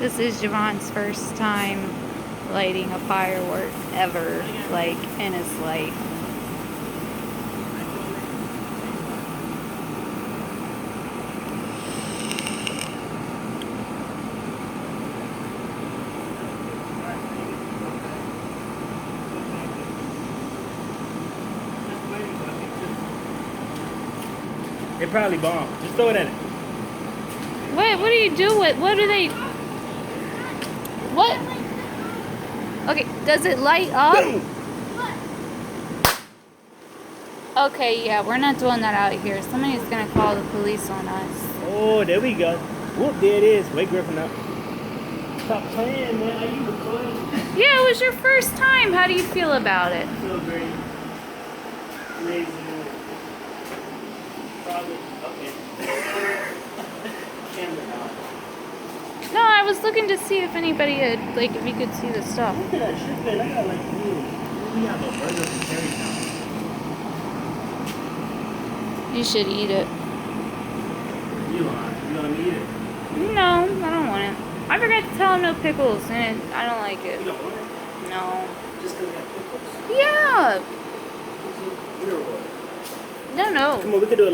This is Javon's first time lighting a firework ever, like, in his life. It probably bombed. Just throw it in it. What do you do with, what do they, what? Okay, does it light up? Okay, yeah, we're not doing that out here. Somebody's gonna call the police on us. Oh, there we go. Whoop, there it is. Wake Griffin up. Stop playing, man. Are you recording? Yeah, it was your first time. How do you feel about it? I feel great. Crazy. Probably. Okay. Camera on. No, I was looking to see if anybody had, like, if you could see the stuff. Look at that shit, man. I got like food. We have a burger from Terrytown. You should eat it. You want? You want me to eat it? No, I don't want it. I forgot to tell him no pickles, and I don't like it. You don't want it? No. Just because we got pickles? Yeah. You know what? No. Come on, we can do it.